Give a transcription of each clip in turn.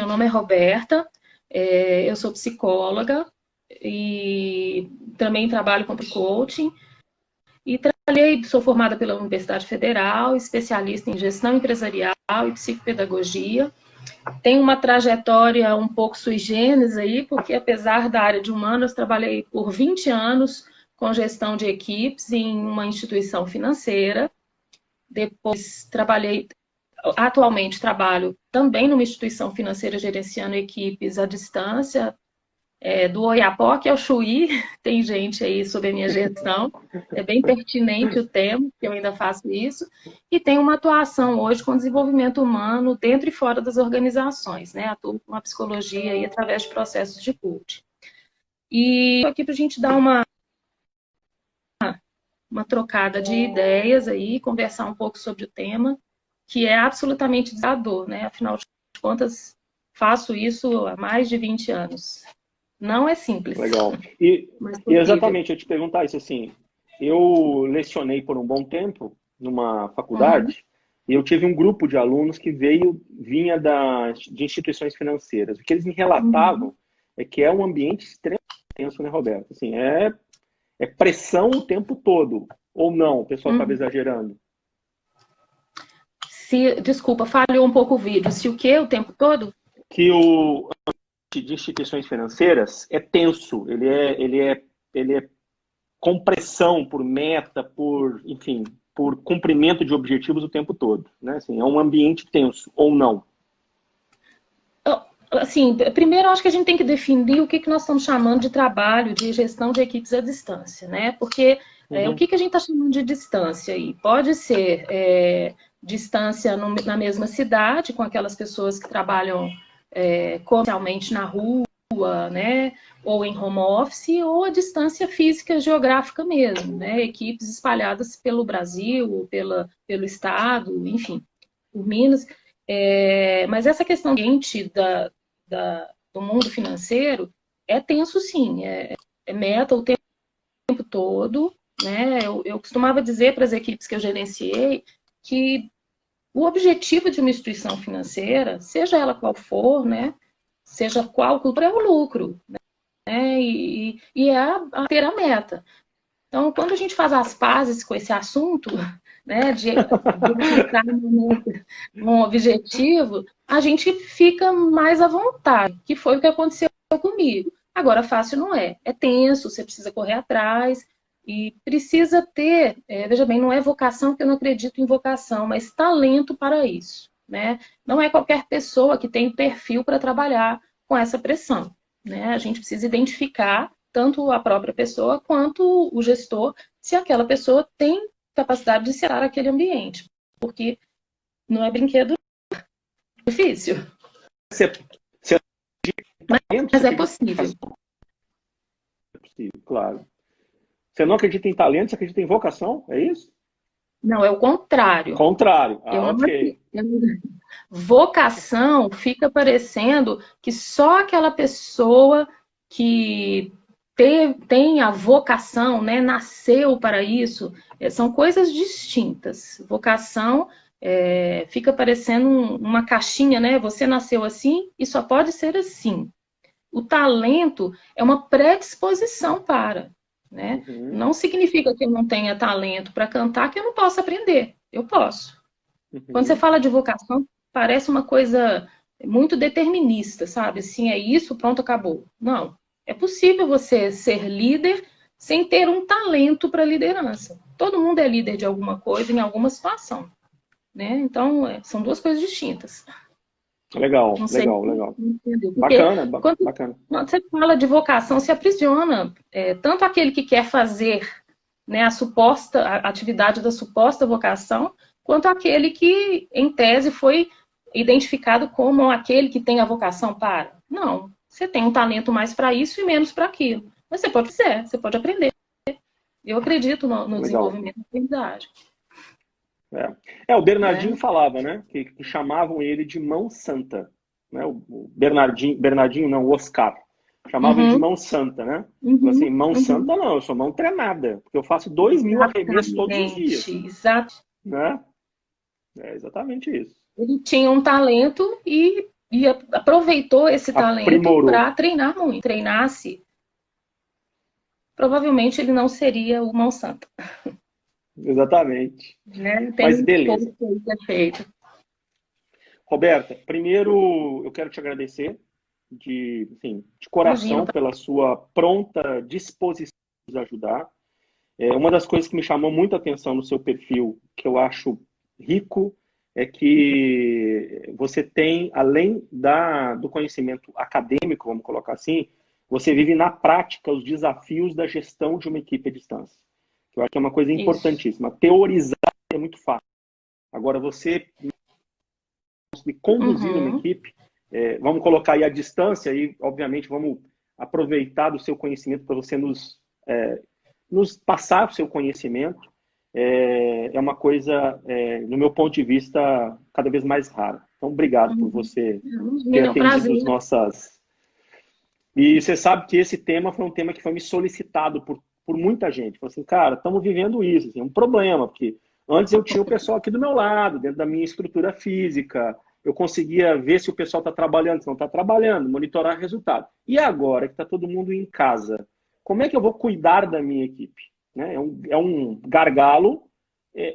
meu nome é Roberta, eu sou psicóloga e também trabalho com coaching. E sou formada pela Universidade Federal, especialista em gestão empresarial e psicopedagogia. Tenho uma trajetória um pouco sui generis aí, porque apesar da área de humanas, trabalhei por 20 anos com gestão de equipes em uma instituição financeira. Depois atualmente trabalho também numa instituição financeira gerenciando equipes à distância, do Oiapoque ao Chuí, tem gente aí sobre a minha gestão, é bem pertinente o tema, que eu ainda faço isso, e tenho uma atuação hoje com desenvolvimento humano dentro e fora das organizações, né? Atuo com a psicologia aí através de processos de coaching. E estou aqui para a gente dar uma trocada de ideias aí, conversar um pouco sobre o tema, que é absolutamente desafiador, né? Afinal de contas, faço isso há mais de 20 anos. Não é simples. Legal. E exatamente, eu te perguntar isso assim, eu lecionei por um bom tempo numa faculdade e eu tive um grupo de alunos que vinha de instituições financeiras. O que eles me relatavam é que é um ambiente extremamente tenso, né, Roberto? Assim, é pressão o tempo todo, ou não? O pessoal estava exagerando. Desculpa, falhou um pouco o vídeo. Se o quê? O tempo todo? Que o de instituições financeiras é tenso, ele é com pressão por meta, enfim, por cumprimento de objetivos o tempo todo, né? Assim, é um ambiente tenso, ou não? Assim, primeiro eu acho que a gente tem que definir o que nós estamos chamando de trabalho de gestão de equipes à distância, né? Porque o que a gente está chamando de distância aí? Pode ser distância na mesma cidade, com aquelas pessoas que trabalham comercialmente na rua, né? Ou em home office, ou a distância física geográfica mesmo, né? Equipes espalhadas pelo Brasil, pelo estado, enfim, por Minas. Mas essa questão do mundo financeiro é tenso, sim. É meta o tempo todo, né? Eu costumava dizer para as equipes que eu gerenciei que o objetivo de uma instituição financeira, seja ela qual for, né? Seja qual cultura, é o lucro, né? E ter a meta. Então, quando a gente faz as pazes com esse assunto, né, de buscar um objetivo, a gente fica mais à vontade, que foi o que aconteceu comigo. Agora, fácil não é. É tenso, você precisa correr atrás e precisa ter, veja bem, não é vocação, porque eu não acredito em vocação, mas talento para isso, né? Não é qualquer pessoa que tem perfil para trabalhar com essa pressão, né? A gente precisa identificar tanto a própria pessoa quanto o gestor, se aquela pessoa tem capacidade de selar aquele ambiente. Porque não é brinquedo difícil. Mas é possível. É possível, claro. Você não acredita em talento, você acredita em vocação? É isso? Não, é o contrário. Contrário. Ok. Vocação fica parecendo que só aquela pessoa que tem a vocação, né, nasceu para isso, são coisas distintas. Vocação fica parecendo uma caixinha, né? Você nasceu assim e só pode ser assim. O talento é uma predisposição para, né? Não significa que eu não tenha talento para cantar que eu não posso aprender. Eu posso. Quando você fala de vocação, parece uma coisa muito determinista, sabe? Assim, é isso, pronto, acabou. Não. É possível você ser líder sem ter um talento para liderança. Todo mundo é líder de alguma coisa em alguma situação, né? Então, são duas coisas distintas. Legal, não sei, legal. Bacana. Bacana. Quando você fala de vocação, se aprisiona. Tanto aquele que quer fazer, né, a atividade da suposta vocação, quanto aquele que, em tese, foi identificado como aquele que tem a vocação para. Não, você tem um talento mais para isso e menos para aquilo. Mas você pode fazer, você pode aprender. Eu acredito no desenvolvimento da aprendizagem. O Bernardinho falava, né, que chamavam ele de mão santa. Né? O Bernardinho não, o Oscar. Chamavam ele de mão santa, né? Assim, mão santa não, eu sou mão treinada, porque eu faço 2.000 arremessos todos os dias. Exato. Né? É exatamente isso. Ele tinha um talento e e aproveitou esse talento para treinar muito. Treinasse, provavelmente ele não seria o Mão Santa. Exatamente. Né? Mas beleza. Feito. Roberta, primeiro eu quero te agradecer de coração. Imagina. Pela sua pronta disposição de ajudar. Uma das coisas que me chamou muito a atenção no seu perfil, que eu acho rico, é que você tem, além do conhecimento acadêmico, vamos colocar assim, você vive na prática os desafios da gestão de uma equipe à distância. Eu acho que é uma coisa importantíssima. Isso. Teorizar é muito fácil. Agora, você conduzir uma equipe, vamos colocar aí a distância, e obviamente vamos aproveitar do seu conhecimento para você nos passar o seu conhecimento. É uma coisa, no meu ponto de vista, cada vez mais rara. Então, obrigado por você ter atendido as nossas... E você sabe que esse tema foi um tema que foi me solicitado por muita gente. Falei assim, cara, estamos vivendo isso, assim, é um problema, porque antes eu tinha o pessoal aqui do meu lado, dentro da minha estrutura física, eu conseguia ver se o pessoal está trabalhando, se não está trabalhando, monitorar resultado. E agora que está todo mundo em casa, como é que eu vou cuidar da minha equipe? Né? É um gargalo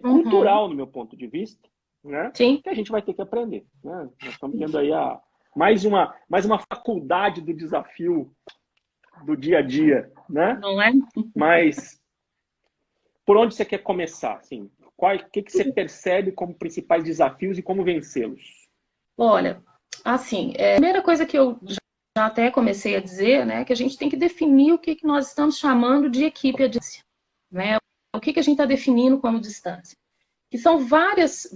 cultural, no meu ponto de vista, né? Sim. Que a gente vai ter que aprender. Né? Nós estamos tendo aí mais uma faculdade do desafio do dia a dia, né? Não é? Mas por onde você quer começar? Assim, o que você percebe como principais desafios e como vencê-los? Olha, assim, a primeira coisa que eu já até comecei a dizer, né, que a gente tem que definir o que nós estamos chamando de equipe à distância, né? O que a gente está definindo como distância? Que são várias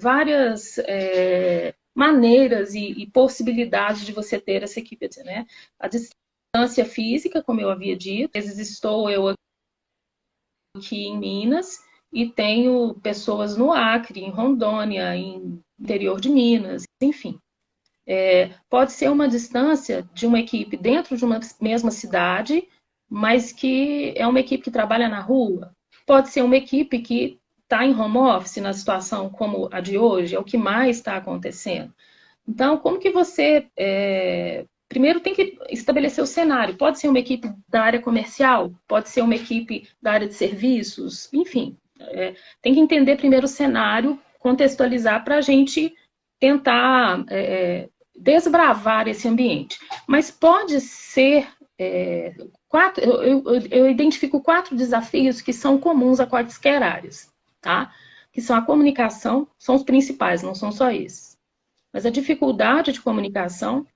maneiras e possibilidades de você ter essa equipe, né? A distância física, como eu havia dito, às vezes estou eu aqui em Minas e tenho pessoas no Acre, em Rondônia, em interior de Minas, enfim. Pode ser uma distância de uma equipe dentro de uma mesma cidade, mas que é uma equipe que trabalha na rua. Pode ser uma equipe que está em home office, na situação como a de hoje, é o que mais está acontecendo. Então, como que você... primeiro tem que estabelecer o cenário. Pode ser uma equipe da área comercial, pode ser uma equipe da área de serviços, enfim. Tem que entender primeiro o cenário, contextualizar para a gente tentar desbravar esse ambiente. Mas pode ser... eu identifico 4 desafios que são comuns a quaisquer áreas, tá? Que são a comunicação, são os principais, não são só esses. Mas a dificuldade de comunicação,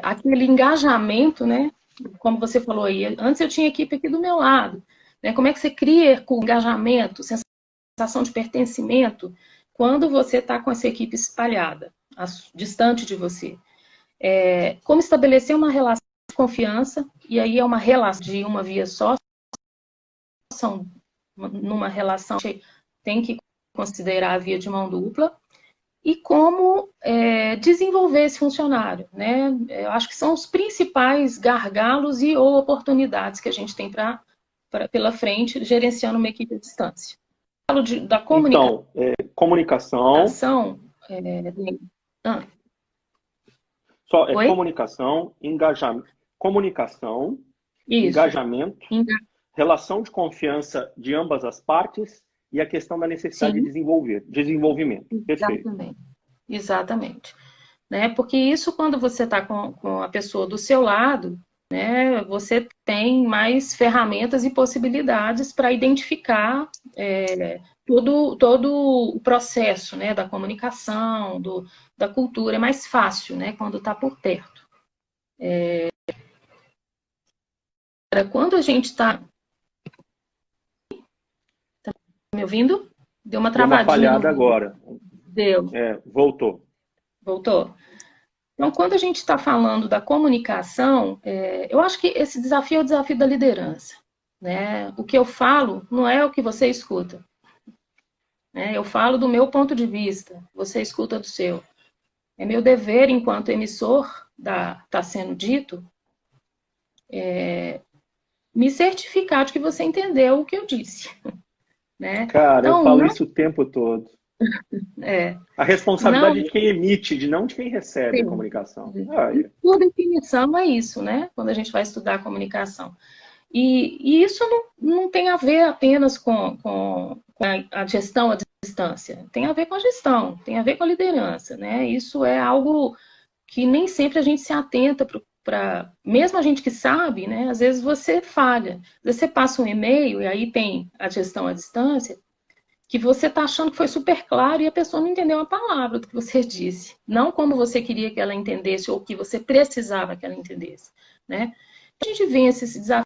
aquele engajamento, né? Como você falou aí, antes eu tinha equipe aqui do meu lado. Né? Como é que você cria com engajamento, sensação de pertencimento, quando você está com essa equipe espalhada, distante de você? Como estabelecer uma relação de confiança, e aí é uma relação de uma via só, numa relação que tem que considerar a via de mão dupla, e como desenvolver esse funcionário, né? Eu acho que são os principais gargalos e ou oportunidades que a gente tem pela frente, gerenciando uma equipe à distância. Falo da comunicação. Então, comunicação... comunicação, engajamento, engajamento, relação de confiança de ambas as partes e a questão da necessidade de desenvolvimento. Perfeito. Exatamente. Né? Porque isso, quando você está com a pessoa do seu lado, né, você tem mais ferramentas e possibilidades para identificar todo o processo, né, da comunicação, da cultura. É mais fácil, né, quando está por perto. Quando a gente está... Tá me ouvindo? Deu uma travadinha. Deu uma falhada agora. Deu. Voltou. Voltou? Então, quando a gente está falando da comunicação, eu acho que esse desafio é o desafio da liderança. Né? O que eu falo não é o que você escuta. Né? Eu falo do meu ponto de vista, você escuta do seu. É meu dever, enquanto emissor está sendo dito, me certificar de que você entendeu o que eu disse. Né? Cara, então, eu falo isso o tempo todo. É. A responsabilidade Não, de quem emite, de não de quem recebe a sim. comunicação. Por definição é isso, né? Quando a gente vai estudar a comunicação. E isso não tem a ver apenas com a gestão à distância. Tem a ver com a gestão, tem a ver com a liderança, né? Isso é algo que nem sempre a gente se atenta para. Mesmo a gente que sabe, né? Às vezes você falha. Às vezes você passa um e-mail e aí tem a gestão à distância, que você está achando que foi super claro e a pessoa não entendeu uma palavra do que você disse. Não como você queria que ela entendesse ou que você precisava que ela entendesse, né? A gente vence esse desafio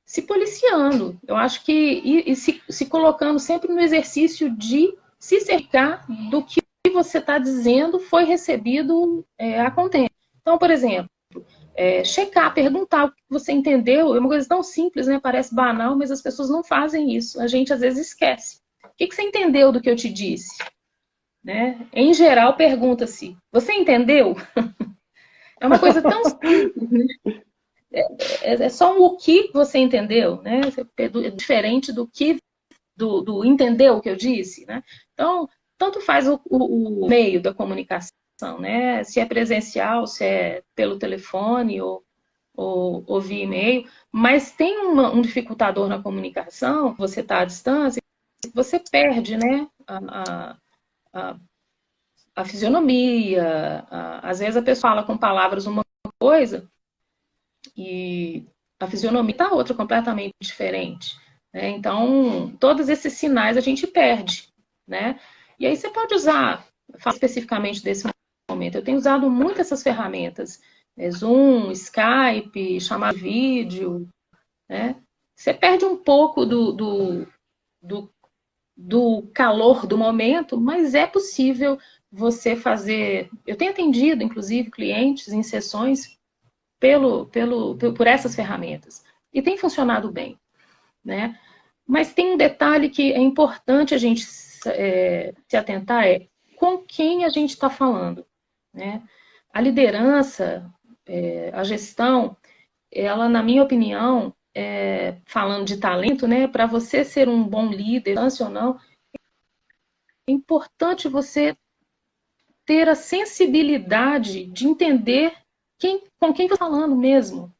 se policiando. Eu acho que e se colocando sempre no exercício de se cercar do que você está dizendo foi recebido a contento. Então, por exemplo, checar, perguntar o que você entendeu, é uma coisa tão simples, né? Parece banal, mas as pessoas não fazem isso. A gente às vezes esquece. O que você entendeu do que eu te disse? Né? Em geral, pergunta-se: você entendeu? É uma coisa tão simples, né? É só um o que você entendeu, né? É diferente do que do entendeu o que eu disse, né? Então, tanto faz o meio da comunicação, né? Se é presencial, se é pelo telefone ou via e-mail, mas tem um dificultador na comunicação, você está à distância, você perde, né? A, a fisionomia, às vezes a pessoa fala com palavras uma coisa e a fisionomia está outra completamente diferente. Né? Então, todos esses sinais a gente perde. Né? E aí você pode usar, falo especificamente desse momento, eu tenho usado muito essas ferramentas, Zoom, Skype, chamar vídeo, né? Você perde um pouco do calor do momento, mas é possível você fazer. Eu tenho atendido, inclusive, clientes em sessões por essas ferramentas. E tem funcionado bem. Né? Mas tem um detalhe que é importante a gente se atentar, é com quem a gente está falando. Né? A liderança, a gestão, ela, na minha opinião, falando de talento, né, para você ser um bom líder, ou não, é importante você ter a sensibilidade de entender com quem está falando mesmo.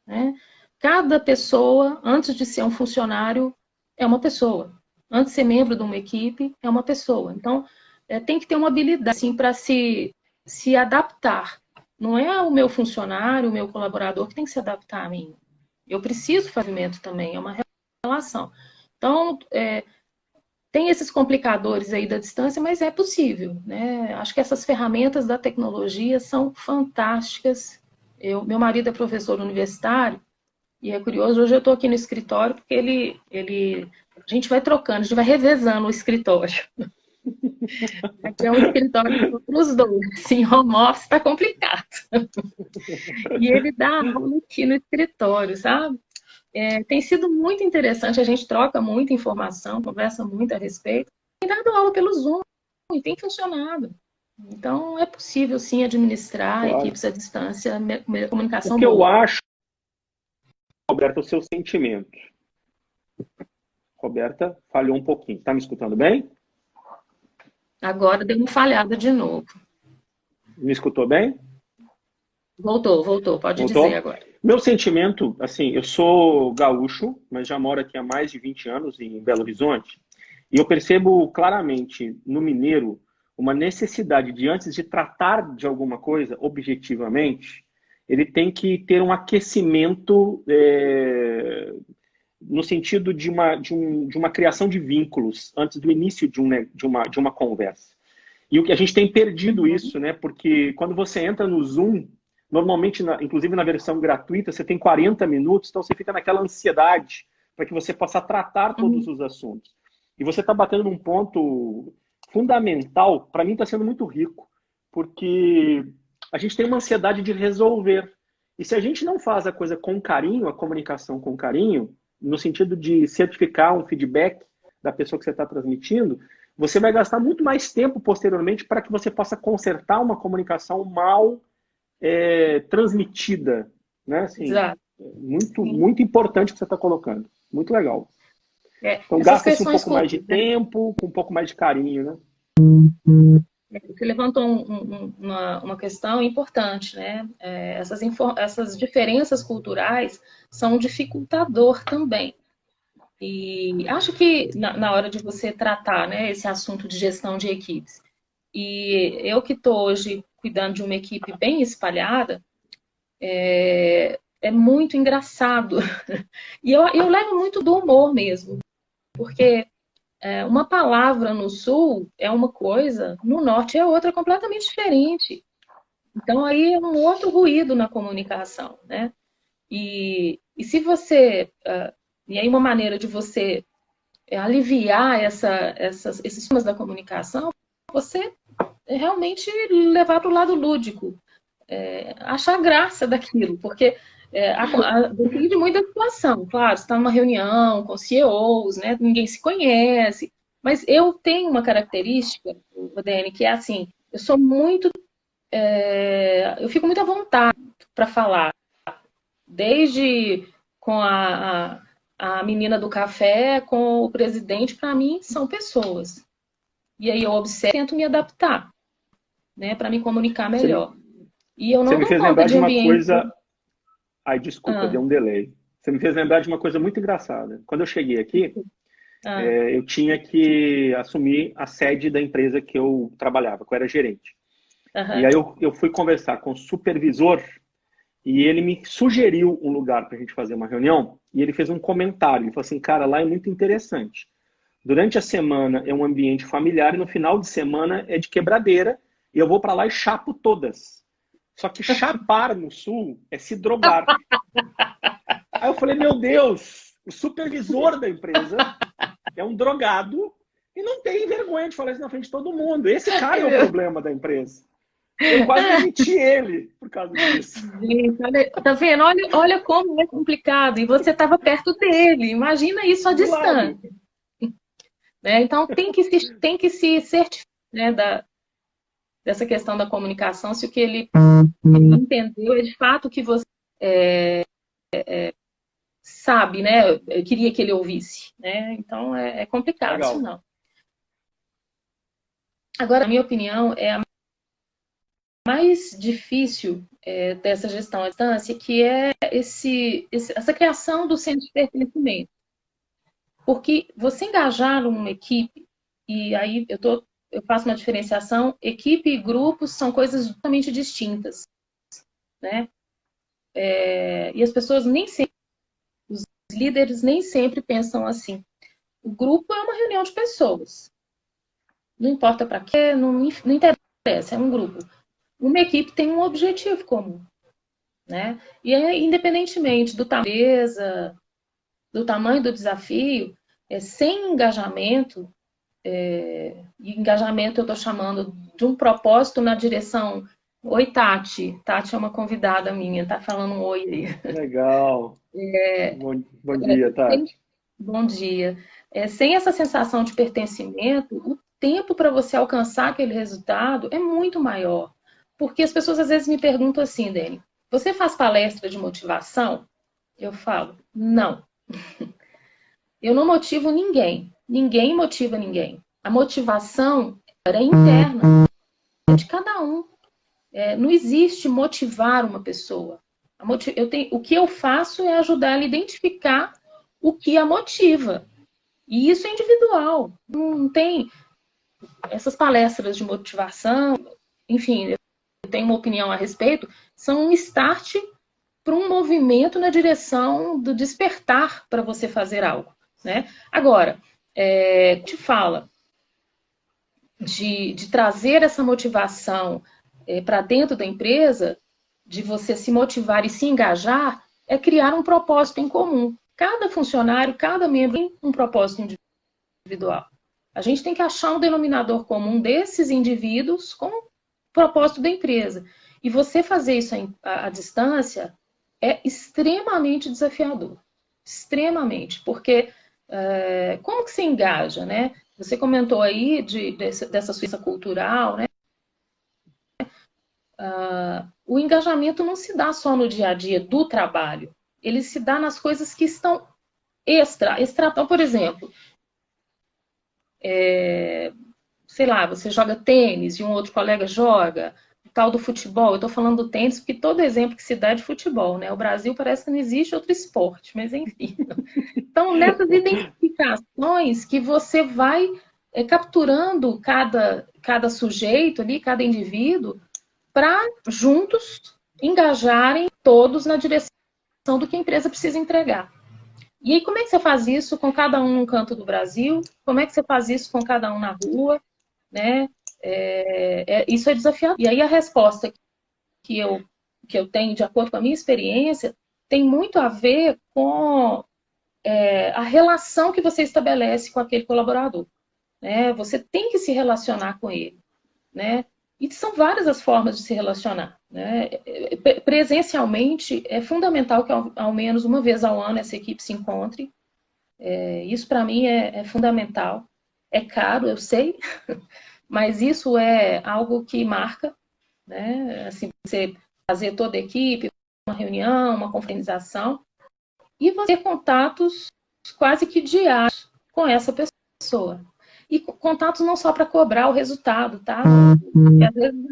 Né? Cada pessoa, antes de ser um funcionário, é uma pessoa. Antes de ser membro de uma equipe, é uma pessoa. Então, tem que ter uma habilidade assim, para se adaptar. Não é o meu funcionário, o meu colaborador que tem que se adaptar a mim. Eu preciso de movimento também, é uma relação. Então, tem esses complicadores aí da distância, mas é possível. Né? Acho que essas ferramentas da tecnologia são fantásticas. Meu marido é professor universitário, e é curioso, hoje eu estou aqui no escritório porque a gente vai trocando, a gente vai revezando o escritório. Aqui é um escritório para os dois, assim, home office está complicado. E ele dá aula aqui no escritório, sabe? Tem sido muito interessante, a gente troca muita informação, conversa muito a respeito. Tem dado aula pelo Zoom e tem funcionado. Então, é possível, sim, administrar Claro. equipes à distância, comunicação O que boa. eu acho, Roberta, é o seu sentimento. Roberta falhou um pouquinho. Está me escutando bem? Agora deu uma falhada de novo. Me escutou bem? Voltou, pode dizer Voltou? agora. Meu sentimento, assim, eu sou gaúcho, mas já moro aqui há mais de 20 anos em Belo Horizonte, e eu percebo claramente no mineiro uma necessidade de, antes de tratar de alguma coisa objetivamente, ele tem que ter um aquecimento no sentido de uma criação de vínculos antes do início de uma conversa. E o que a gente tem perdido isso, né? Porque quando você entra no Zoom, normalmente, inclusive na versão gratuita, você tem 40 minutos, então você fica naquela ansiedade para que você possa tratar todos os assuntos. E você está batendo num ponto fundamental, para mim está sendo muito rico, porque a gente tem uma ansiedade de resolver. E se a gente não faz a coisa com carinho, a comunicação com carinho, no sentido de certificar um feedback da pessoa que você está transmitindo, você vai gastar muito mais tempo posteriormente para que você possa consertar uma comunicação mal transmitida. Né? Assim, Exato. muito importante o que você está colocando. Muito legal. Então essas gasta-se um questões pouco mais de todas, né? tempo, com um pouco mais de carinho, né? Você levantou uma questão importante, né? Essas diferenças culturais são um dificultador também. E acho que na hora de você tratar, né, esse assunto de gestão de equipes, e eu que estou hoje cuidando de uma equipe bem espalhada, é muito engraçado. E eu levo muito do humor mesmo, porque uma palavra no sul é uma coisa, no norte é outra completamente diferente. Então aí é um outro ruído na comunicação, né? E se você... e aí uma maneira de você aliviar esses temas da comunicação, você realmente levar para o lado lúdico, achar graça daquilo, porque depende muito da situação. Claro, você está numa reunião com CEOs, né? Ninguém se conhece, mas eu tenho uma característica, Dani, que é assim, eu sou muito, eu fico muito à vontade para falar, desde com a menina do café, com o presidente, para mim são pessoas. E aí eu observo, tento me adaptar, né, para me comunicar Você me, melhor. E eu você não me dou fez conta lembrar de de uma ambiente. coisa. Ai, desculpa, Ah, deu um delay. Você me fez lembrar de uma coisa muito engraçada. Quando eu cheguei aqui, ah, eu tinha que assumir a sede da empresa que eu trabalhava, que eu era gerente. E aham. aí eu fui conversar com o supervisor e ele me sugeriu um lugar para a gente fazer uma reunião e ele fez um comentário. Ele falou assim, cara, lá é muito interessante. Durante a semana é um ambiente familiar e no final de semana é de quebradeira e eu vou para lá e chapo todas. Só que chapar no sul é se drogar. Aí eu falei, meu Deus, o supervisor da empresa é um drogado e não tem vergonha de falar isso na frente de todo mundo. Esse cara é o problema da empresa. Eu quase demiti ele por causa disso. Gente, tá vendo? Olha como é complicado. E você estava perto dele. Imagina isso à Do lado. distância, né? Então tem que se certificar, né, dessa questão da comunicação, se o que ele entendeu é de fato o que você sabe, né? Eu queria que ele ouvisse, né? Então é complicado isso Legal. não. Agora, na minha opinião, é a mais difícil dessa gestão à distância, que é essa criação do senso de pertencimento. Porque você engajar uma equipe, e aí eu faço uma diferenciação, equipe e grupos são coisas totalmente distintas, né? E as pessoas nem sempre, os líderes nem sempre pensam assim. O grupo é uma reunião de pessoas. Não importa para quê, não interessa, é um grupo. Uma equipe tem um objetivo comum, né? E independentemente do tamanho do desafio, sem engajamento, e engajamento eu estou chamando de um propósito na direção. Oi, Tati. Tati é uma convidada minha, tá falando um oi aí. Legal. Bom dia, Sem- Tati. Bom dia. Sem essa sensação de pertencimento, o tempo para você alcançar aquele resultado é muito maior. Porque as pessoas às vezes me perguntam assim, Dani, você faz palestra de motivação? Eu falo, não. Eu não motivo ninguém. Ninguém motiva ninguém. A motivação é interna, é de cada um. Não existe motivar uma pessoa. O que eu faço é ajudar ela a identificar o que a motiva. E isso é individual. Não tem essas palestras de motivação, enfim, eu tenho uma opinião a respeito, são um start para um movimento na direção do despertar para você fazer algo, né? Agora, te fala de trazer essa motivação para dentro da empresa, de você se motivar e se engajar, é criar um propósito em comum. Cada funcionário, cada membro tem um propósito individual. A gente tem que achar um denominador comum desses indivíduos com o propósito da empresa. E você fazer isso à distância é extremamente desafiador. Extremamente. Porque como que se engaja, né? Você comentou aí dessa Suíça cultural, né? O engajamento não se dá só no dia a dia do trabalho. Ele se dá nas coisas que estão extra. Então, por exemplo, sei lá, você joga tênis e um outro colega joga, o tal do futebol. Eu estou falando do tênis porque todo exemplo que se dá é de futebol, né? O Brasil parece que não existe outro esporte, mas enfim. Então, nessas identificações que você vai capturando cada sujeito ali, cada indivíduo, para juntos engajarem todos na direção do que a empresa precisa entregar. E aí, como é que você faz isso com cada um num canto do Brasil? Como é que você faz isso com cada um na rua? Né? Isso é desafiador. E aí a resposta que eu tenho, de acordo com a minha experiência, tem muito a ver com a relação que você estabelece com aquele colaborador. Né? Você tem que se relacionar com ele. Né? E são várias as formas de se relacionar. Né? Presencialmente, é fundamental que ao menos uma vez ao ano essa equipe se encontre. Isso, para mim, é fundamental. É caro, eu sei, mas isso é algo que marca. Né? Assim, você fazer toda a equipe, uma reunião, uma confraternização, e você ter contatos quase que diários com essa pessoa. E contatos não só para cobrar o resultado, tá? Porque às vezes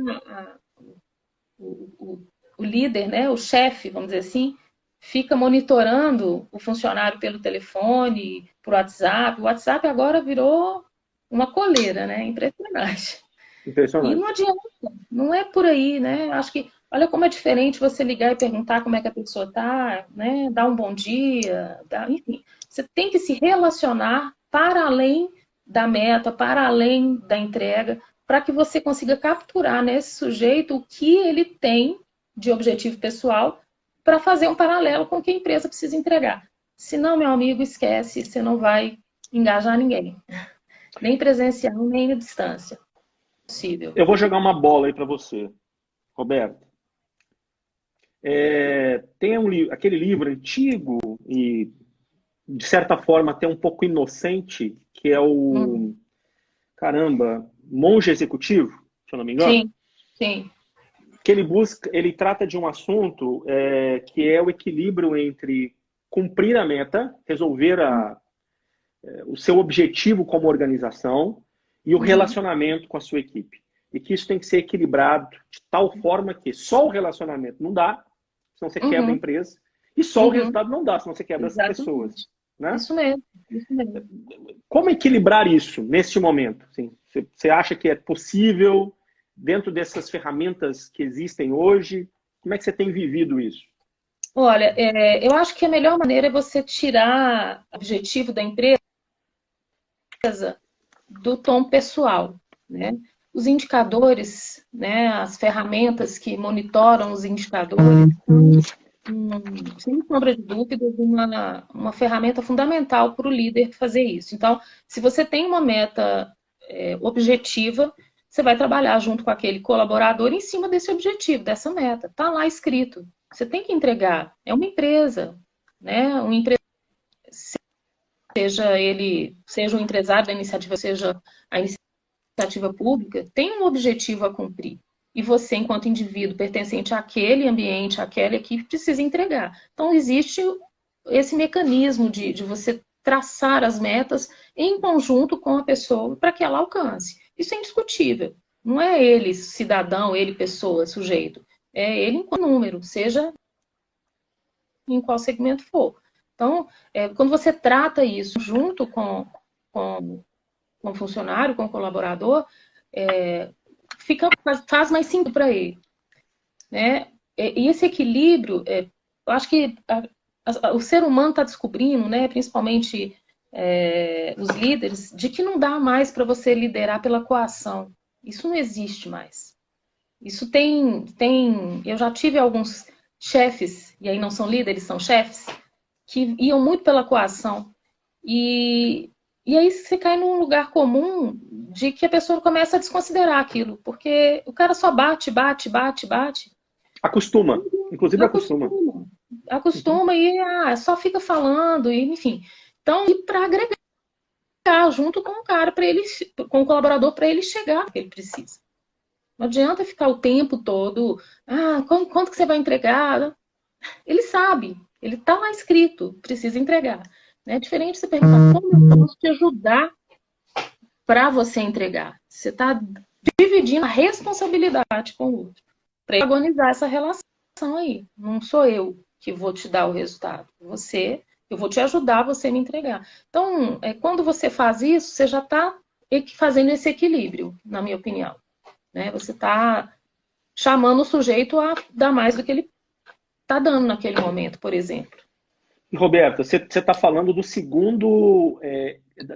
o líder, né, o chefe, vamos dizer assim, fica monitorando o funcionário pelo telefone, por WhatsApp. O WhatsApp agora virou uma coleira, né? Impressionante. E não adianta, não é por aí, né? Acho que, olha como é diferente você ligar e perguntar como é que a pessoa tá, né? Dar um bom dia, enfim. Você tem que se relacionar para além da meta, para além da entrega, para que você consiga capturar nesse sujeito o que ele tem de objetivo pessoal para fazer um paralelo com o que a empresa precisa entregar. Senão, meu amigo, esquece, você não vai engajar ninguém. Nem presencial, nem à distância. Possível. Eu vou jogar uma bola aí para você, Roberto. Tem aquele livro antigo e, de certa forma, até um pouco inocente, que é o... Caramba, Monge Executivo, se eu não me engano. Sim, sim. Que ele trata de um assunto que é o equilíbrio entre cumprir a meta, resolver o seu objetivo como organização e o relacionamento com a sua equipe. E que isso tem que ser equilibrado de tal forma que só o relacionamento não dá, senão você quebra a empresa, e só o resultado não dá, senão você quebra as pessoas. Né? Isso mesmo, isso mesmo. Como equilibrar isso neste momento? Assim, você acha que é possível dentro dessas ferramentas que existem hoje? Como é que você tem vivido isso? Olha, eu acho que a melhor maneira é você tirar o objetivo da empresa do tom pessoal, né? Os indicadores, né, as ferramentas que monitoram os indicadores, sem sombra de dúvidas, uma ferramenta fundamental para o líder fazer isso. Então, se você tem uma meta objetiva, você vai trabalhar junto com aquele colaborador em cima desse objetivo, dessa meta. Está lá escrito. Você tem que entregar. É uma empresa, né? Uma empresa, seja um empresário da iniciativa, seja a iniciativa pública, tem um objetivo a cumprir. E você, enquanto indivíduo pertencente àquele ambiente, àquela equipe, precisa entregar. Então, existe esse mecanismo de você traçar as metas em conjunto com a pessoa para que ela alcance. Isso é indiscutível. Não é ele, cidadão, ele, pessoa, sujeito. É ele enquanto número, seja em qual segmento for. Então, quando você trata isso junto com o funcionário, com o colaborador, faz mais simples para ele. Né? E esse equilíbrio, eu acho que o ser humano está descobrindo, né, principalmente os líderes, de que não dá mais para você liderar pela coação. Isso não existe mais. Isso eu já tive alguns chefes, e aí não são líderes, são chefes, que iam muito pela coação. E aí você cai num lugar comum de que a pessoa começa a desconsiderar aquilo, porque o cara só bate. Acostuma, inclusive acostuma. Acostuma e só fica falando, e, enfim. Então, e para agregar junto com o cara, com o colaborador, para ele chegar no que ele precisa. Não adianta ficar o tempo todo, quanto que você vai entregar? Ele sabe, ele está lá escrito, precisa entregar. É diferente de você perguntar como eu posso te ajudar para você entregar. Você está dividindo a responsabilidade com o outro. Para agonizar essa relação aí. Não sou eu que vou te dar o resultado. Eu vou te ajudar a você me entregar. Então, quando você faz isso, você já está fazendo esse equilíbrio, na minha opinião. Né? Você está chamando o sujeito a dar mais do que ele está dando naquele momento, por exemplo. Roberta, você está falando do segundo,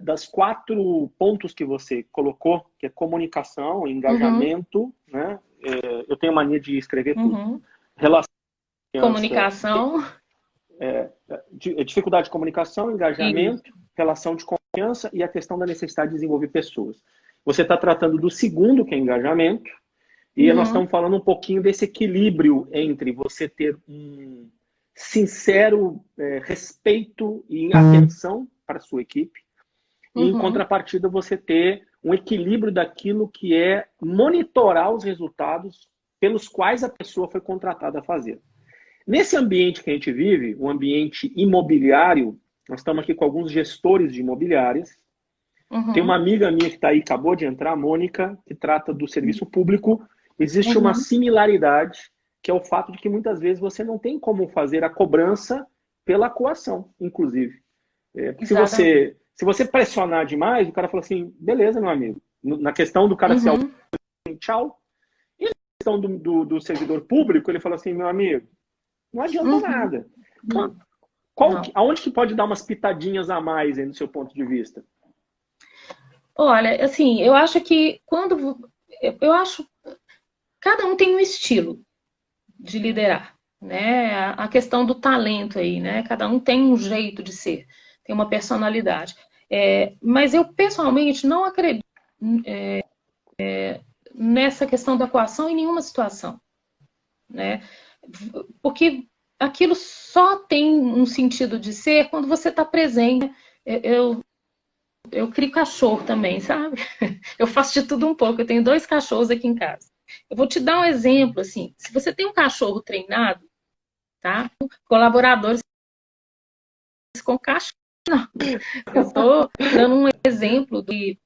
das 4 pontos que você colocou, que é comunicação, engajamento, né? Eu tenho a mania de escrever tudo. Relação, comunicação. Dificuldade de comunicação, engajamento, relação de confiança e a questão da necessidade de desenvolver pessoas. Você está tratando do segundo, que é engajamento, e nós estamos falando um pouquinho desse equilíbrio entre você ter um sincero respeito e atenção para a sua equipe, e em contrapartida você ter um equilíbrio daquilo que é monitorar os resultados pelos quais a pessoa foi contratada a fazer. Nesse ambiente que a gente vive, o ambiente imobiliário, nós estamos aqui com alguns gestores de imobiliárias. Tem uma amiga minha que está aí, acabou de entrar, a Mônica, que trata do serviço público. Existe uma similaridade, que é o fato de que muitas vezes você não tem como fazer a cobrança pela coação, inclusive. Se você pressionar demais, o cara fala assim, beleza, meu amigo. Na questão do cara ser tchau. E na questão do servidor público, ele fala assim, meu amigo, não adianta nada. Aonde que pode dar umas pitadinhas a mais aí, no seu ponto de vista? Olha, assim, eu acho que cada um tem um estilo de liderar, né? A questão do talento aí, né? Cada um tem um jeito de ser, tem uma personalidade. Mas eu, pessoalmente, não acredito nessa questão da coação em nenhuma situação, né? Porque aquilo só tem um sentido de ser quando você está presente. Eu crio cachorro também, sabe? Eu faço de tudo um pouco. Eu tenho 2 cachorros aqui em casa. Eu vou te dar um exemplo, assim. Se você tem um cachorro treinado, tá? Colaboradores com cachorro, não. Eu estou dando um exemplo de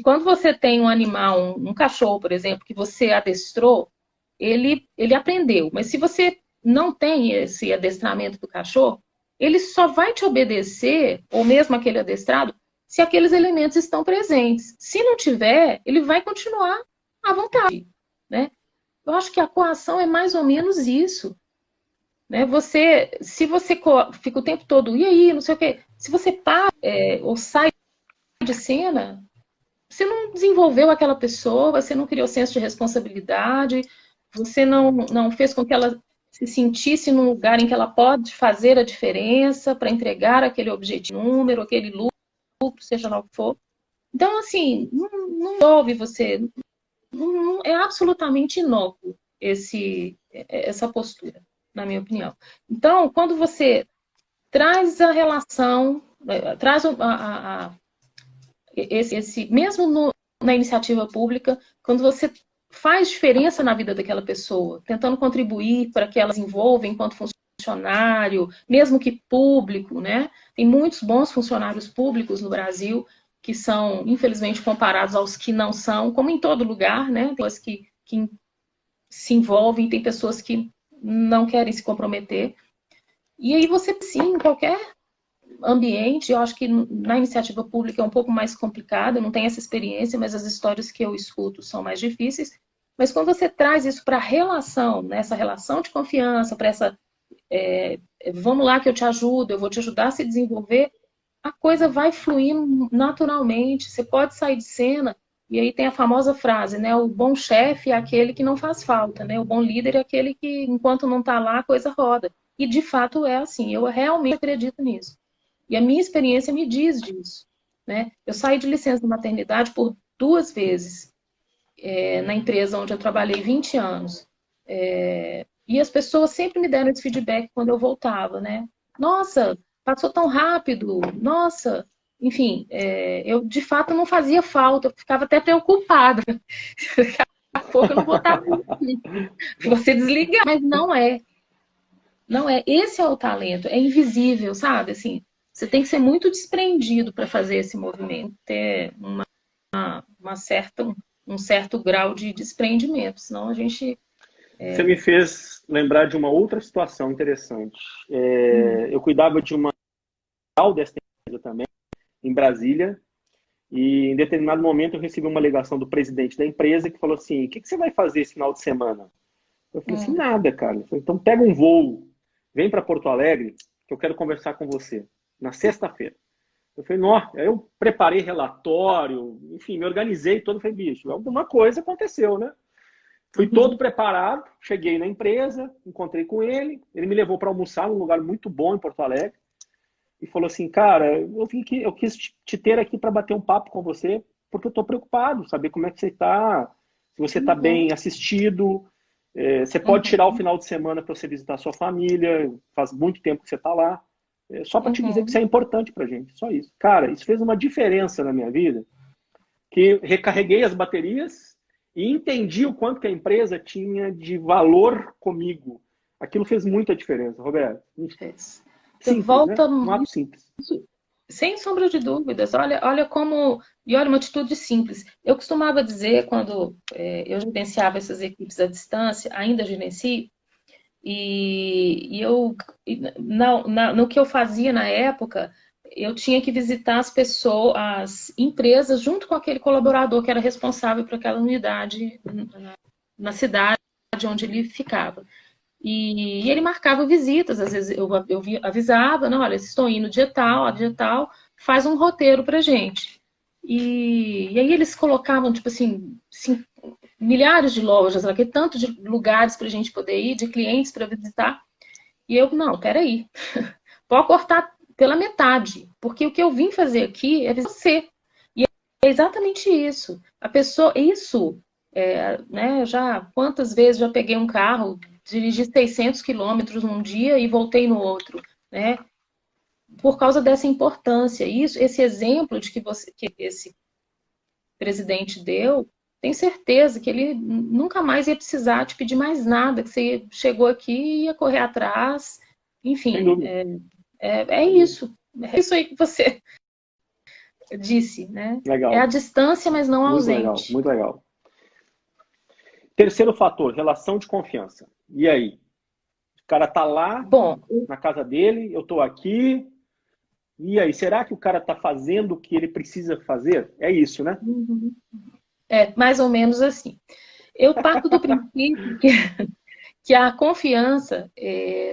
quando você tem um animal, um cachorro, por exemplo, que você adestrou, ele aprendeu. Mas se você não tem esse adestramento do cachorro, ele só vai te obedecer, ou mesmo aquele adestrado, se aqueles elementos estão presentes. Se não tiver, ele vai continuar à vontade, né? Eu acho que a coação é mais ou menos isso, né? Se você fica o tempo todo, e aí, não sei o quê, se você para ou sai de cena, você não desenvolveu aquela pessoa, você não criou senso de responsabilidade, você não fez com que ela se sentisse num lugar em que ela pode fazer a diferença para entregar aquele objetivo, número, aquele lucro, seja lá o que for. Então, assim, não envolve você. É absolutamente inócuo essa postura, na minha opinião. Então, quando você traz a relação, traz mesmo na iniciativa pública, quando você faz diferença na vida daquela pessoa, tentando contribuir para que ela se envolva enquanto funcionário, mesmo que público, né? Tem muitos bons funcionários públicos no Brasil que são, infelizmente, comparados aos que não são, como em todo lugar, né? Tem pessoas que se envolvem, tem pessoas que não querem se comprometer. E aí você, sim, em qualquer ambiente, eu acho que na iniciativa pública é um pouco mais complicado, eu não tenho essa experiência, mas as histórias que eu escuto são mais difíceis. Mas quando você traz isso para a relação, né, essa relação de confiança, para essa vamos lá que eu te ajudo, eu vou te ajudar a se desenvolver, a coisa vai fluindo naturalmente, você pode sair de cena, e aí tem a famosa frase, né, o bom chefe é aquele que não faz falta, né, o bom líder é aquele que, enquanto não está lá, a coisa roda. E de fato é assim, eu realmente acredito nisso. E a minha experiência me diz disso, né? Eu saí de licença de maternidade por 2 vezes na empresa onde eu trabalhei 20 anos. E as pessoas sempre me deram esse feedback quando eu voltava, né? Nossa, passou tão rápido, nossa... Enfim, eu de fato não fazia falta, eu ficava até preocupada. Daqui a pouco eu não vou estar aqui. Você desligar, mas não é. Não é, esse é o talento, é invisível, sabe? Assim, você tem que ser muito desprendido para fazer esse movimento, ter um certo grau de desprendimento, senão a gente... Você me fez lembrar de uma outra situação interessante. Eu cuidava de uma dessa empresa também, em Brasília, e em determinado momento eu recebi uma ligação do presidente da empresa que falou assim, o que você vai fazer esse final de semana? Eu falei assim, nada, cara. Falei, então pega um voo, vem para Porto Alegre, que eu quero conversar com você, na sexta-feira. Eu falei, nossa, eu preparei relatório, enfim, me organizei todo, falei, bicho, alguma coisa aconteceu, né? Fui todo preparado, cheguei na empresa, encontrei com ele me levou para almoçar num lugar muito bom em Porto Alegre, e falou assim, cara, eu quis te ter aqui para bater um papo com você, porque eu estou preocupado, saber como é que você está, se você está bem assistido, você pode tirar o final de semana para você visitar a sua família, faz muito tempo que você está lá, só para te dizer que isso é importante para a gente, só isso. Cara, isso fez uma diferença na minha vida, que recarreguei as baterias e entendi o quanto que a empresa tinha de valor comigo. Aquilo fez muita diferença, Roberto. Você Simples, volta né? Um ato simples. sem sombra de dúvidas. Olha como... E olha, uma atitude simples. Eu costumava dizer, quando eu gerenciava essas equipes à distância, ainda gerencio, no que eu fazia na época, eu tinha que visitar as pessoas, as empresas, junto com aquele colaborador que era responsável por aquela unidade na cidade onde ele ficava. E ele marcava visitas, às vezes eu avisava, não, olha, estou indo dia tal, faz um roteiro pra gente. E aí eles colocavam, tipo assim, milhares de lojas, aqui, tanto de lugares pra gente poder ir, de clientes para visitar. E eu, não, peraí, pode cortar pela metade, porque o que eu vim fazer aqui é você. E é exatamente isso. A pessoa, né, quantas vezes já peguei um carro, dirigi 600 quilômetros num dia e voltei no outro, né? Por causa dessa importância. Esse exemplo que esse presidente deu, tenho certeza que ele nunca mais ia precisar te pedir mais nada, que você chegou aqui e ia correr atrás. Enfim, é isso. É isso aí que você disse, né? É a Legal. distância, mas não Muito ausente. legal, muito legal. Terceiro fator, relação de confiança. E aí? O cara tá lá, na casa dele, eu tô aqui. E aí, será que o cara tá fazendo o que ele precisa fazer? É isso, né? É, mais ou menos assim. Eu parto do princípio que a confiança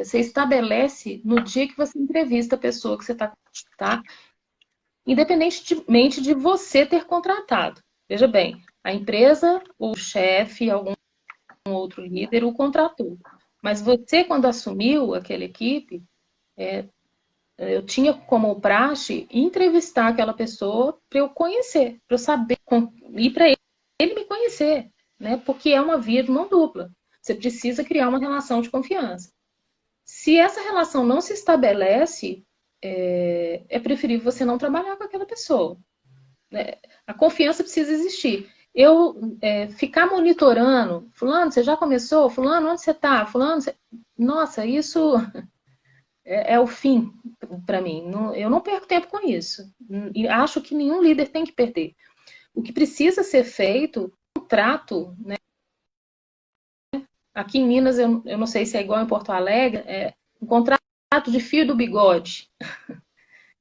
você estabelece no dia que você entrevista a pessoa que você está, tá? Independentemente de você ter contratado. Veja bem, a empresa, o chefe, algum outro líder o contratou. Mas você, quando assumiu aquela equipe, eu tinha como praxe entrevistar aquela pessoa para eu conhecer, para eu saber, e para ele me conhecer, né? Porque é uma via de mão dupla. Você precisa criar uma relação de confiança. Se essa relação não se estabelece, é preferível você não trabalhar com aquela pessoa. Né? A confiança precisa existir. Eu ficar monitorando, fulano, você já começou? Fulano, onde você está? Fulano, nossa, isso é o fim para mim. Eu não perco tempo com isso. E acho que nenhum líder tem que perder. O que precisa ser feito, um trato, né? Aqui em Minas, eu não sei se é igual em Porto Alegre, um contrato de fio do bigode.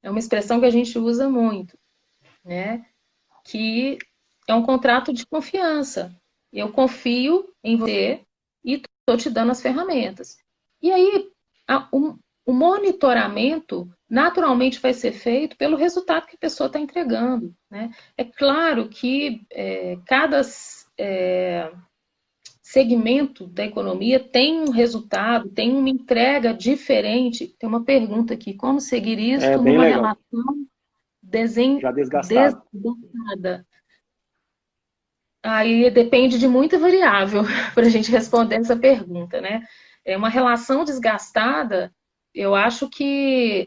É uma expressão que a gente usa muito, né? Que é um contrato de confiança. Eu confio em você e estou te dando as ferramentas. E aí, o monitoramento naturalmente vai ser feito pelo resultado que a pessoa está entregando. Né? É claro que cada segmento da economia tem um resultado, tem uma entrega diferente. Tem uma pergunta aqui: como seguir isso Bem numa legal. relação Já desgastado. desgastada? Aí depende de muita variável para a gente responder essa pergunta, né? É uma relação desgastada, eu acho que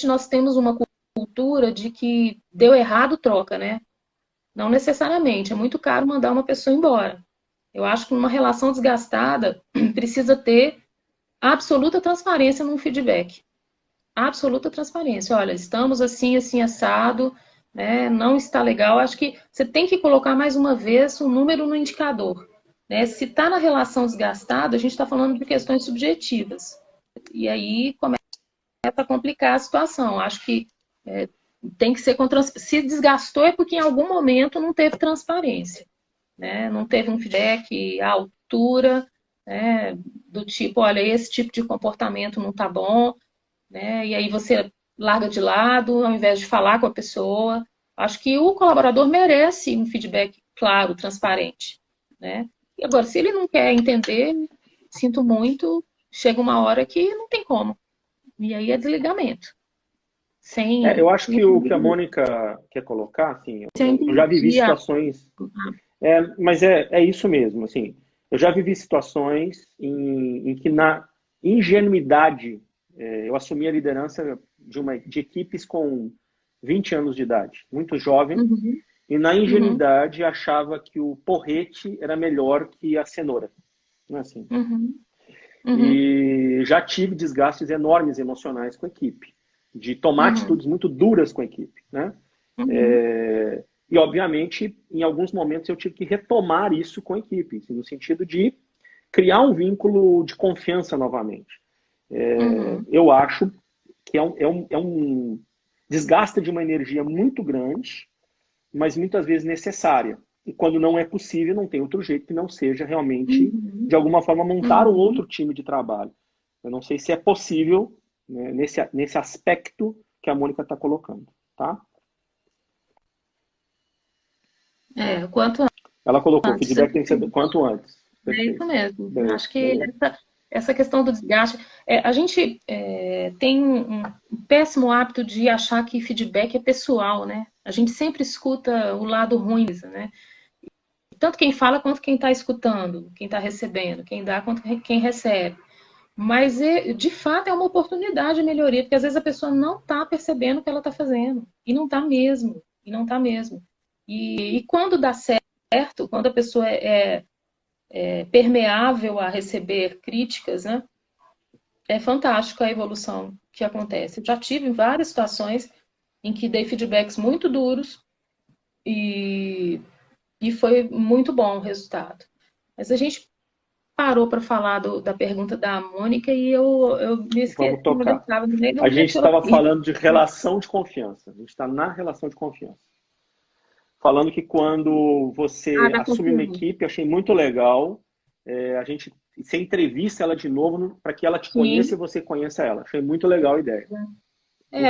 nós temos uma cultura de que deu errado, troca, né? Não necessariamente, é muito caro mandar uma pessoa embora. Eu acho que numa relação desgastada precisa ter absoluta transparência num feedback. Absoluta transparência. Olha, estamos assim, assim, assado, né? Não está legal. Acho que você tem que colocar mais uma vez um número no indicador. Né? Se está na relação desgastada, a gente está falando de questões subjetivas. E aí começa a complicar a situação. Acho que tem que ser se desgastou é porque em algum momento não teve transparência. Né? Não teve um feedback à altura, né? Do tipo, olha, esse tipo de comportamento não está bom, né? E aí você larga de lado, ao invés de falar com a pessoa. Acho que o colaborador merece um feedback claro, transparente, né? E agora, se ele não quer entender, sinto muito, chega uma hora que não tem como. E aí é desligamento. Eu acho que o que a Mônica quer colocar, assim, eu já vivi situações, mas é isso mesmo, assim, eu já vivi situações em que na ingenuidade eu assumi a liderança de equipes com 20 anos de idade, muito jovem, e na ingenuidade achava que o porrete era melhor que a cenoura, não é assim? E já tive desgastes enormes emocionais com a equipe, de tomar atitudes muito duras com a equipe, né? E, obviamente, em alguns momentos eu tive que retomar isso com a equipe, assim, no sentido de criar um vínculo de confiança novamente. Eu acho que é um desgaste de uma energia muito grande, mas muitas vezes necessária. E quando não é possível, não tem outro jeito que não seja realmente, de alguma forma, montar um outro time de trabalho. Eu não sei se é possível, né, nesse aspecto que a Mônica está colocando, tá? Quanto Ela colocou, antes. feedback tem que ser quanto antes. Perfeito. É isso mesmo. Beleza, Acho que essa questão do desgaste... a gente tem um péssimo hábito de achar que feedback é pessoal, né? A gente sempre escuta o lado ruim, né? Tanto quem fala quanto quem está escutando, quem está recebendo, quem dá quanto quem recebe. Mas, de fato, é uma oportunidade de melhoria, porque às vezes a pessoa não está percebendo o que ela está fazendo. E não está mesmo. E não está mesmo. E quando dá certo, quando a pessoa é permeável a receber críticas, né? É fantástico a evolução que acontece. Eu já tive várias situações em que dei feedbacks muito duros e foi muito bom o resultado. Mas a gente parou para falar da pergunta da Mônica e eu me esqueci. Vamos tocar. No a gente estava falando de relação de confiança. A gente está na relação de confiança. Falando que quando você assume uma equipe, achei muito legal, você entrevista ela de novo para que ela te conheça e você conheça ela. Achei muito legal a ideia.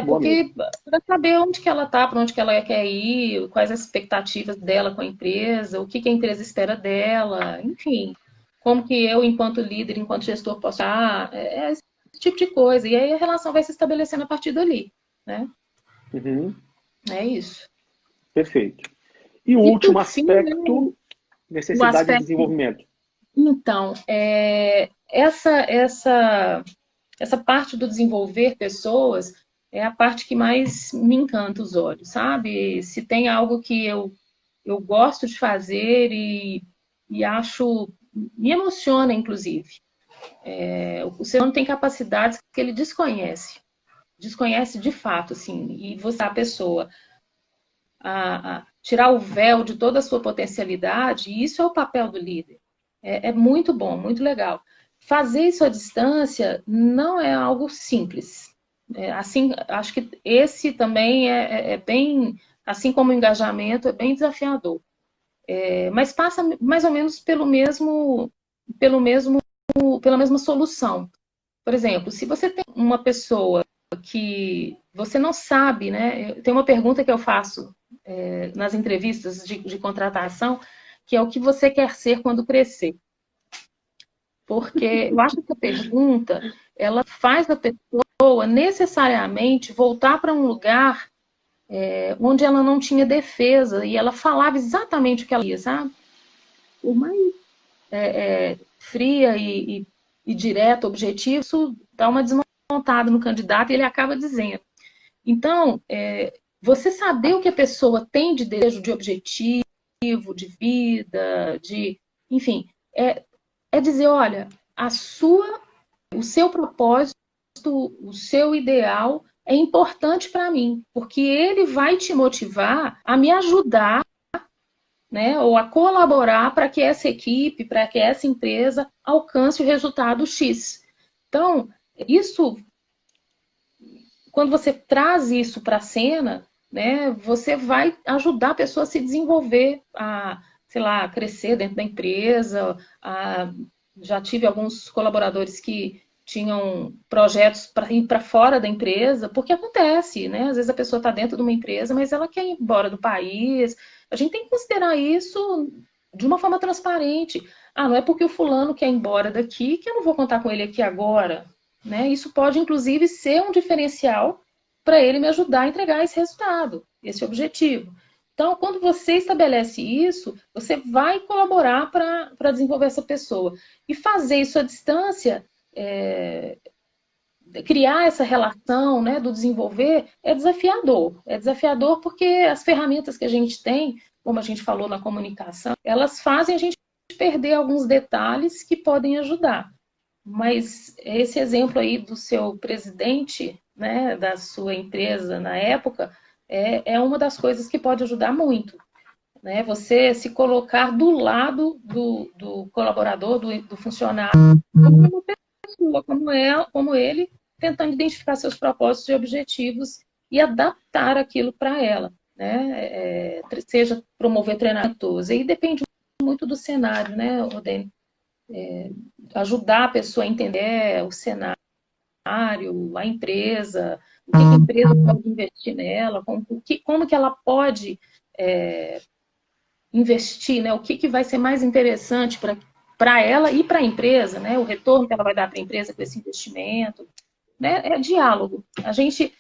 Porque para saber onde que ela está, para onde que ela quer ir, quais as expectativas dela com a empresa, o que a empresa espera dela, enfim, como que eu, enquanto líder, enquanto gestor, posso achar, esse tipo de coisa. E aí a relação vai se estabelecendo a partir dali, né? É isso. Perfeito. E o último aspecto, necessidade de desenvolvimento. Então, essa parte do desenvolver pessoas é a parte que mais me encanta os olhos, sabe? Se tem algo que eu gosto de fazer e acho, me emociona, inclusive. O ser humano tem capacidades que ele desconhece de fato, assim, e você, a pessoa, a tirar o véu de toda a sua potencialidade, e isso é o papel do líder. É muito bom, muito legal. Fazer isso à distância não é algo simples. Assim, acho que esse também é bem, assim como o engajamento, é bem desafiador. Mas passa mais ou menos pela mesma solução. Por exemplo, se você tem uma pessoa que você não sabe, né? Tem uma pergunta que eu faço nas entrevistas de contratação, que é o que você quer ser quando crescer. Porque eu acho que a pergunta, ela faz a pessoa necessariamente voltar para um lugar onde ela não tinha defesa e ela falava exatamente o que ela ia, sabe? Por mais fria e direta, objetivo, isso dá uma desmontada no candidato e ele acaba dizendo. Então, você saber o que a pessoa tem de desejo, de objetivo, de vida, enfim, é dizer, olha, a sua o seu propósito, o seu ideal é importante para mim, porque ele vai te motivar a me ajudar, né, ou a colaborar para que essa equipe, para que essa empresa alcance o resultado X. Então, isso, quando você traz isso para a cena, né, você vai ajudar a pessoa a se desenvolver, a, sei lá, a crescer dentro da empresa. Já tive alguns colaboradores que tinham projetos para ir para fora da empresa, porque acontece, né? Às vezes a pessoa está dentro de uma empresa, mas ela quer ir embora do país. A gente tem que considerar isso de uma forma transparente. Ah, não é porque o fulano quer ir embora daqui que eu não vou contar com ele aqui agora, né? Isso pode, inclusive, ser um diferencial para ele me ajudar a entregar esse resultado, esse objetivo. Então, quando você estabelece isso, você vai colaborar para desenvolver essa pessoa. E fazer isso à distância, criar essa relação, né, do desenvolver, é desafiador. É desafiador porque as ferramentas que a gente tem, como a gente falou na comunicação, elas fazem a gente perder alguns detalhes que podem ajudar. Mas esse exemplo aí do seu presidente, né, da sua empresa na época, é uma das coisas que pode ajudar muito, né? Você se colocar do lado do colaborador, do funcionário, como uma pessoa, como ele, tentando identificar seus propósitos e objetivos e adaptar aquilo para ela, né? Seja promover treinamentos, aí depende muito do cenário, né, Rodene? Ajudar a pessoa a entender o cenário, a empresa, o que a empresa pode investir nela, como que ela pode investir, né? O que vai ser mais interessante para ela e para a empresa, né? O retorno que ela vai dar para a empresa com esse investimento, né? É diálogo. A gente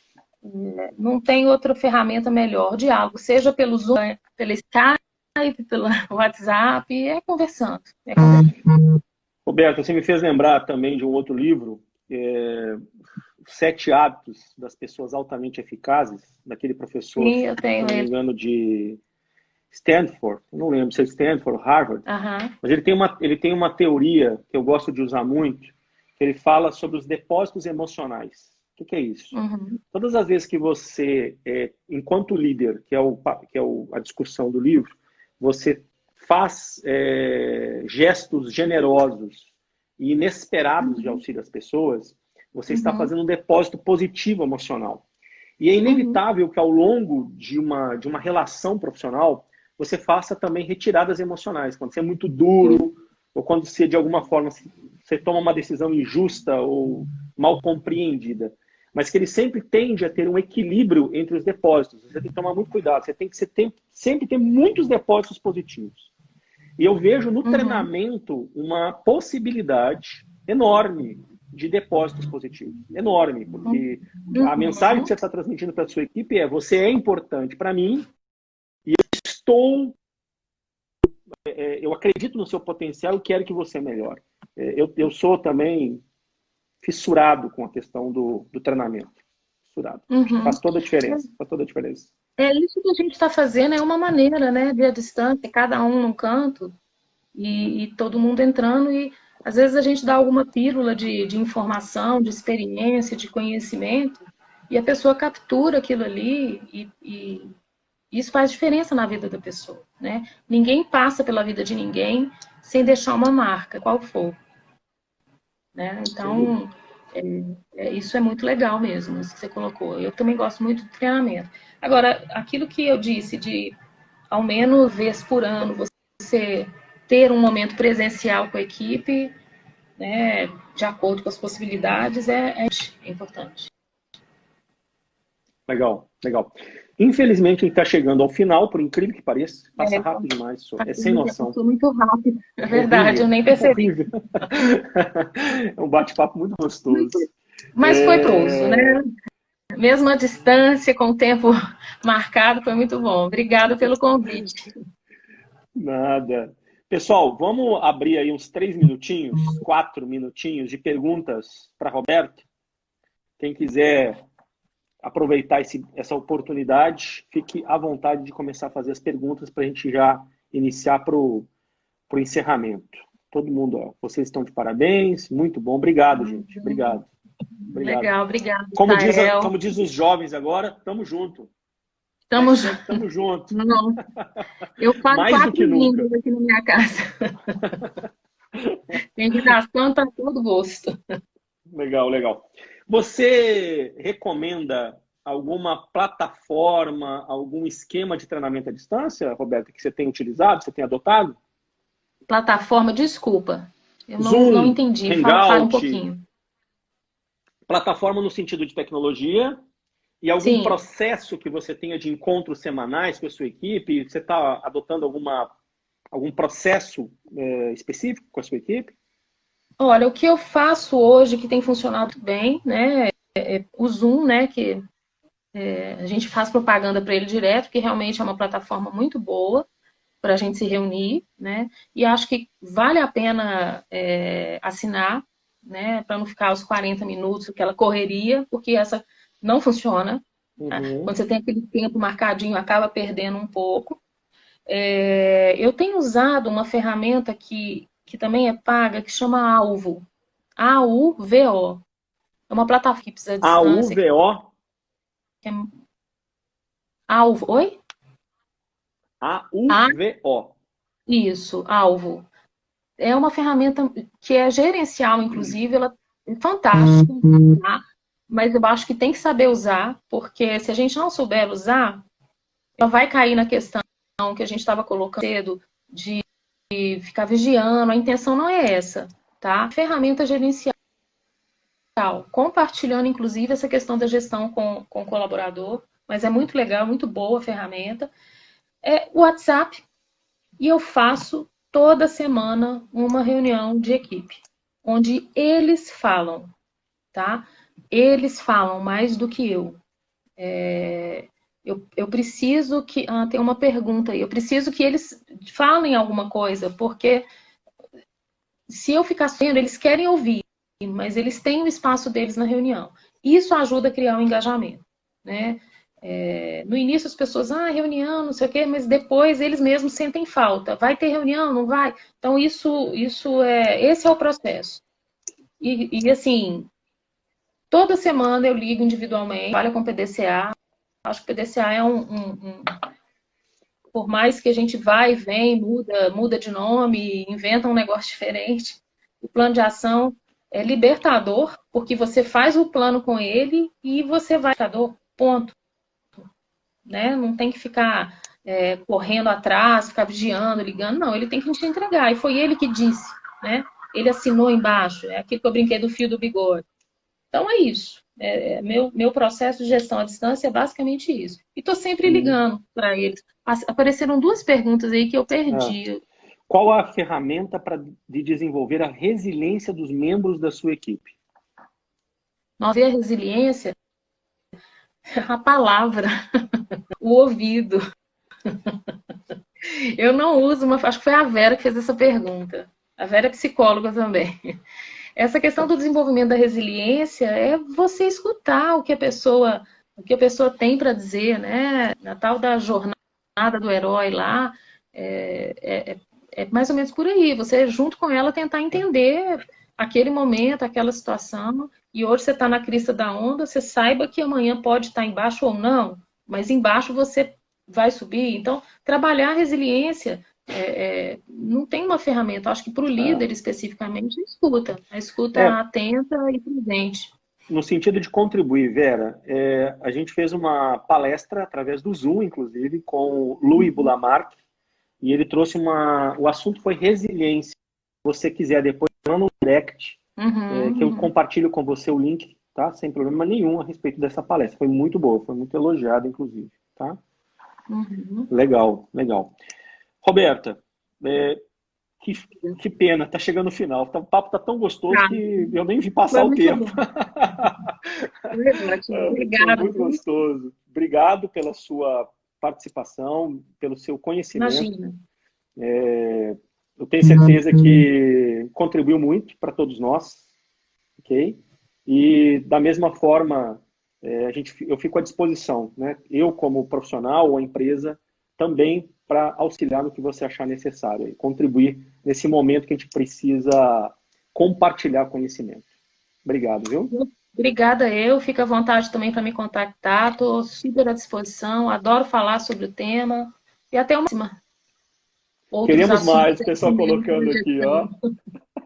não tem outra ferramenta melhor, diálogo, seja pelo Zoom, pelo Skype, pelo WhatsApp, conversando. Roberto, você me fez lembrar também de um outro livro, Sete Hábitos das Pessoas Altamente Eficazes, daquele professor, Sim, eu tenho se não me engano, de Stanford, não lembro se é Stanford ou Harvard, mas ele tem uma teoria que eu gosto de usar muito, que ele fala sobre os depósitos emocionais. O que é isso? Todas as vezes que você, enquanto líder, que é a discussão do livro, você faz gestos generosos e inesperados de auxílio às pessoas, você está fazendo um depósito positivo emocional. E é inevitável que ao longo de uma relação profissional, você faça também retiradas emocionais. Quando você é muito duro, ou quando você, de alguma forma, você toma uma decisão injusta ou mal compreendida. Mas que ele sempre tende a ter um equilíbrio entre os depósitos. Você tem que tomar muito cuidado. Você tem que sempre ter muitos depósitos positivos. E eu vejo no treinamento uma possibilidade enorme de depósitos positivos. Enorme, porque a mensagem que você está transmitindo para a sua equipe é: você é importante para mim e eu acredito no seu potencial e quero que você melhore. Eu sou também fissurado com a questão do treinamento. Fissurado. Faz toda a diferença. Faz toda a diferença. É isso que a gente está fazendo, é uma maneira, né, de a distância, cada um num canto e todo mundo entrando, e às vezes a gente dá alguma pílula de informação, de experiência, de conhecimento, e a pessoa captura aquilo ali e isso faz diferença na vida da pessoa, né? Ninguém passa pela vida de ninguém sem deixar uma marca, qual for. Né? Então, isso é muito legal mesmo, isso que você colocou. Eu também gosto muito de treinamento. Agora, aquilo que eu disse de, ao menos, vez por ano, você ter um momento presencial com a equipe, né, de acordo com as possibilidades, é importante. Legal, legal. Infelizmente, a gente está chegando ao final, por incrível que pareça. Passa rápido demais, é sem noção. Passou muito rápido, é verdade, eu nem percebi. É um bate-papo muito gostoso. Mas foi gostoso, né? Mesmo a distância, com o tempo marcado, foi muito bom. Obrigada pelo convite. Nada. Pessoal, vamos abrir aí uns 3 minutinhos, 4 minutinhos de perguntas para Roberto. Quem quiser aproveitar essa oportunidade, fique à vontade de começar a fazer as perguntas para a gente já iniciar para o encerramento. Todo mundo, ó, vocês estão de parabéns, muito bom. Obrigado, gente. Obrigado. Legal, obrigado. Como diz os jovens agora, tamo junto. Tamo junto. Tamo junto. Não. Eu falo Mais do que 4 nunca. línguas aqui na minha casa. Tem redação para todo gosto. Legal, legal. Você recomenda alguma plataforma, algum esquema de treinamento à distância, Roberta, que você tem utilizado, você tem adotado? Plataforma, desculpa. Eu Zoom, não entendi. Fala um pouquinho. Plataforma no sentido de tecnologia e algum Sim. processo que você tenha de encontros semanais com a sua equipe? Você está adotando algum processo específico com a sua equipe? Olha, o que eu faço hoje que tem funcionado bem, né, é o Zoom, né, que a gente faz propaganda para ele direto, que realmente é uma plataforma muito boa para a gente se reunir, né, e acho que vale a pena assinar, né, para não ficar os 40 minutos, aquela correria, porque essa não funciona. Tá? Quando você tem aquele tempo marcadinho, acaba perdendo um pouco. Eu tenho usado uma ferramenta que também é paga, que chama Alvo. AUVO. É uma plataforma que precisa de distância. AUVO? Alvo. Oi? AUVO. Isso, Alvo. É uma ferramenta que é gerencial, inclusive, ela é fantástica, tá? Mas eu acho que tem que saber usar, porque se a gente não souber usar, ela vai cair na questão que a gente estava colocando cedo, de ficar vigiando. A intenção não é essa, tá? Ferramenta gerencial, compartilhando, inclusive, essa questão da gestão com o colaborador, mas é muito legal, muito boa a ferramenta. O WhatsApp, e eu faço toda semana uma reunião de equipe, onde eles falam, tá? Eles falam mais do que eu. Eu preciso que... tem uma pergunta aí. Eu preciso que eles falem alguma coisa, porque se eu ficar sendo, eles querem ouvir, mas eles têm o espaço deles na reunião. Isso ajuda a criar um engajamento, né? No início as pessoas, reunião, não sei o quê, mas depois eles mesmos sentem falta. Vai ter reunião, não vai? Então esse é o processo. E assim, toda semana eu ligo individualmente, trabalho com PDCA. Acho que o PDCA é por mais que a gente vai e vem, muda de nome, inventa um negócio diferente, o plano de ação é libertador, porque você faz o plano com ele e você vai libertador, ponto. Né? Não tem que ficar correndo atrás, ficar vigiando, ligando, não, ele tem que te entregar, e foi ele que disse, né? Ele assinou embaixo, é aquilo que eu brinquei do fio do bigode. Então é isso. Meu processo de gestão à distância é basicamente isso. E estou sempre ligando para eles. Apareceram 2 perguntas aí que eu perdi. Qual a ferramenta de desenvolver a resiliência dos membros da sua equipe? Nós vemos a resiliência, a palavra, o ouvido. Eu não uso acho que foi a Vera que fez essa pergunta. A Vera é psicóloga também. Essa questão do desenvolvimento da resiliência é você escutar o que a pessoa tem para dizer, né? Na tal da jornada do herói lá, é mais ou menos por aí. Você, junto com ela, tentar entender aquele momento, aquela situação. E hoje você está na crista da onda, você saiba que amanhã pode estar embaixo ou não, mas embaixo você vai subir. Então, trabalhar a resiliência... não tem uma ferramenta. Acho que para o líder especificamente, a escuta atenta e presente. No sentido de contribuir, Vera, a gente fez uma palestra através do Zoom, inclusive, com o Louis Boulamarque, e ele trouxe o assunto foi resiliência. Se você quiser depois, manda um direct, que eu compartilho com você o link, tá? Sem problema nenhum a respeito dessa palestra. Foi muito boa, foi muito elogiada, inclusive, tá? Legal, legal. Roberta, que pena, tá chegando o final. O papo tá tão gostoso que eu nem vi passar o tempo. Obrigada. Foi muito gostoso. Obrigado pela sua participação, pelo seu conhecimento. Imagina. Eu tenho certeza que contribuiu muito para todos nós, ok? E da mesma forma, eu fico à disposição, né? Eu como profissional ou a empresa também para auxiliar no que você achar necessário, contribuir nesse momento que a gente precisa compartilhar conhecimento. Obrigado, viu? Obrigada eu, fica à vontade também para me contactar, estou super à disposição, adoro falar sobre o tema, e até uma próxima. Queremos mais, o pessoal colocando aqui, ó.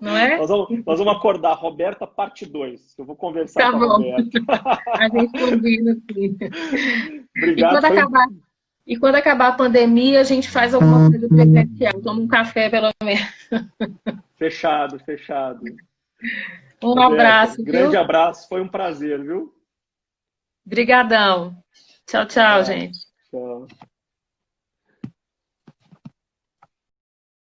Não é? Nós vamos acordar, Roberta, parte 2. Eu vou conversar com a Roberta. A gente combina aqui. Obrigado. E quando acabar a pandemia, a gente faz alguma coisa presencial, toma um café pelo menos. Fechado. Um Roberta, abraço. Grande viu? Abraço, foi um prazer, viu? Obrigadão. Tchau, gente. Tchau.